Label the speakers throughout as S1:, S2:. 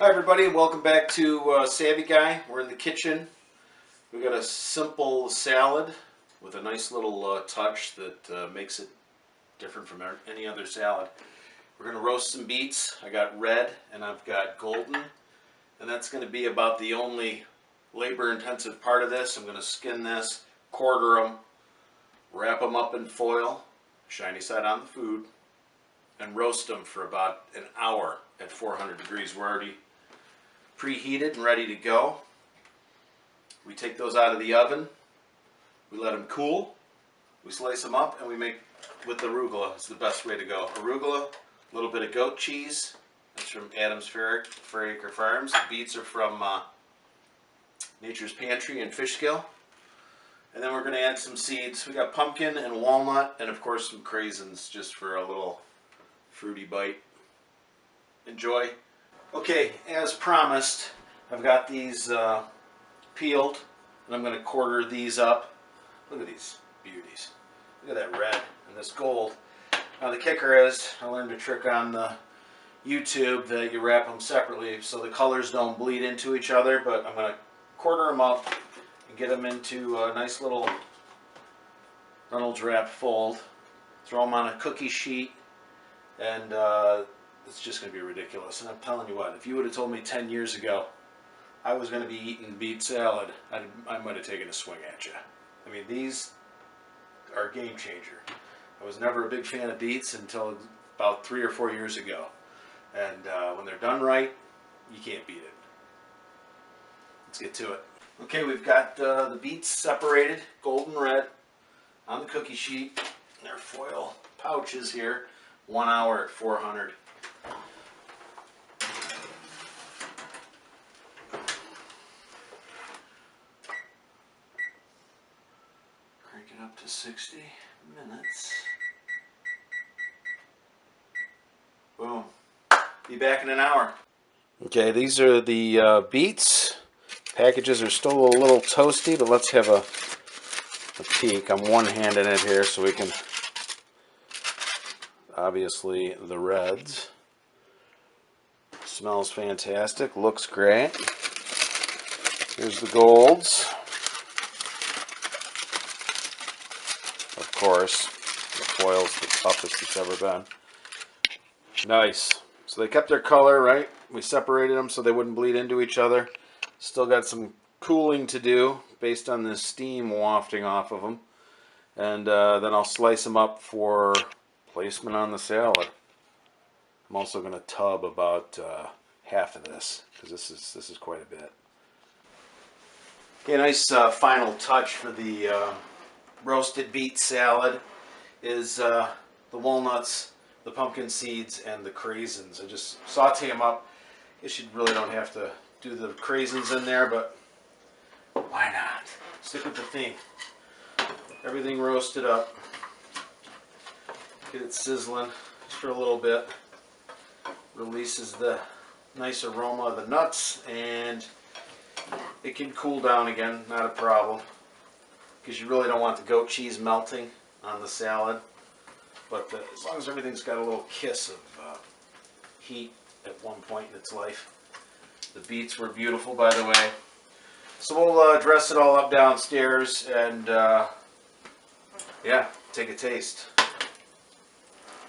S1: Hi everybody, welcome back to Savvy Guy. We're in the kitchen. We got a simple salad with a nice little touch that makes it different from any other salad. We're going to roast some beets. I got red and I've got golden, and that's going to be about the only labor intensive part of this. I'm going to skin this, quarter them, wrap them up in foil, shiny side on the food, and roast them for about an hour at 400 degrees. We're already preheated and ready to go. We take those out of the oven, we let them cool, we slice them up, and we make with arugula. It's the best way to go. Arugula, a little bit of goat cheese. That's from Adam's Fairacre Farms. The beets are from Nature's Pantry in Fishkill. And then we're going to add some seeds. We got pumpkin and walnut, and of course some craisins just for a little fruity bite. Enjoy. Okay, as promised, I've got these peeled, and I'm going to quarter these up. Look at these beauties. Look at that red and this gold. Now the kicker is, I learned a trick on the YouTube that you wrap them separately so the colors don't bleed into each other, but I'm going to quarter them up and get them into a nice little Reynolds wrap fold. Throw them on a cookie sheet, and it's just going to be ridiculous. And I'm telling you what, if you would have told me 10 years ago I was going to be eating beet salad, I might have taken a swing at you. I mean, these are a game changer. I was never a big fan of beets until about 3 or 4 years ago. And when they're done right, you can't beat it. Let's get to it. Okay, we've got the beets separated, golden red, on the cookie sheet. They're foil pouches here, 1 hour at 400. Crank it up to 60 minutes. Boom. Be back in an hour. Okay, these are the beets. Packages are still a little toasty, but let's have a peek. I'm one-handed it here so we can, obviously, the reds. Smells fantastic, looks great. Here's the golds. Of course, the foil's the toughest it's ever been. Nice. So they kept their color, right? We separated them so they wouldn't bleed into each other. Still got some cooling to do based on the steam wafting off of them. And then I'll slice them up for placement on the salad. I'm also going to tub about half of this because this is quite a bit. Okay, nice final touch for the roasted beet salad is the walnuts, the pumpkin seeds, and the craisins. I just saute them up. I guess you really don't have to do the craisins in there, but why not? Stick with the theme. Everything roasted up. Get it sizzling just for a little bit. Releases the nice aroma of the nuts, and it can cool down again, not a problem, because you really don't want the goat cheese melting on the salad. But as long as everything's got a little kiss of heat at one point in its life. The beets were beautiful, by the way. So we'll dress it all up downstairs and yeah, take a taste.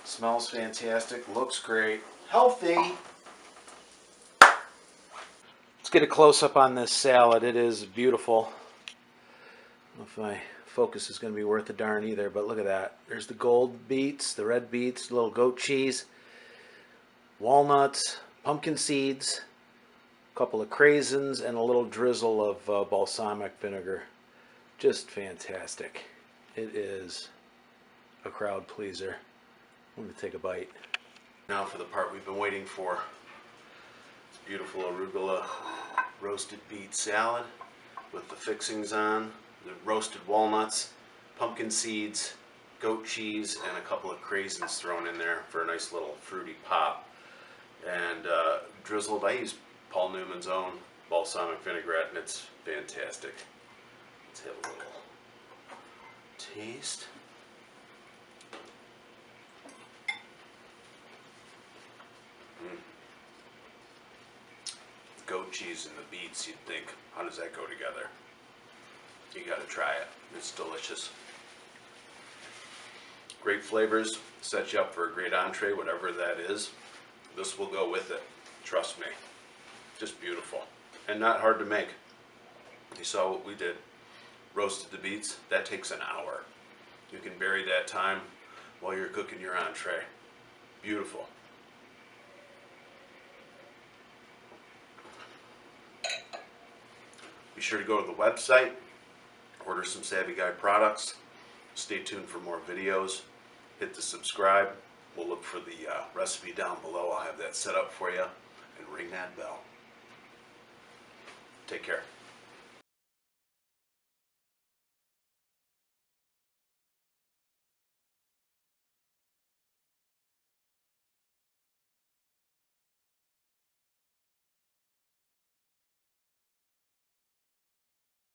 S1: Smells fantastic, looks great, healthy. Let's get a close-up on this salad. It is beautiful. I don't know if my focus is going to be worth a darn either, but look at that. There's the gold beets, the red beets, a little goat cheese, walnuts, pumpkin seeds, a couple of craisins, and a little drizzle of balsamic vinegar. Just fantastic. It is a crowd pleaser. I'm going to take a bite. Now for the part we've been waiting for. It's beautiful arugula roasted beet salad with the fixings on, the roasted walnuts, pumpkin seeds, goat cheese, and a couple of craisins thrown in there for a nice little fruity pop. And drizzled, I use Paul Newman's own balsamic vinaigrette, and it's fantastic. Let's have a little taste. goat cheese and the beets, you'd think, how does that go together? You gotta try it. It's delicious. Great flavors, set you up for a great entree, whatever that is. This will go with it. Trust me. Just beautiful. And not hard to make. You saw what we did. Roasted the beets. That takes an hour. You can bury that time while you're cooking your entree. Beautiful. Be sure to go to the website, order some Savvy Guy products. Stay tuned for more videos. Hit the subscribe. We'll look for the recipe down below. I'll have that set up for you. And ring that bell. Take care.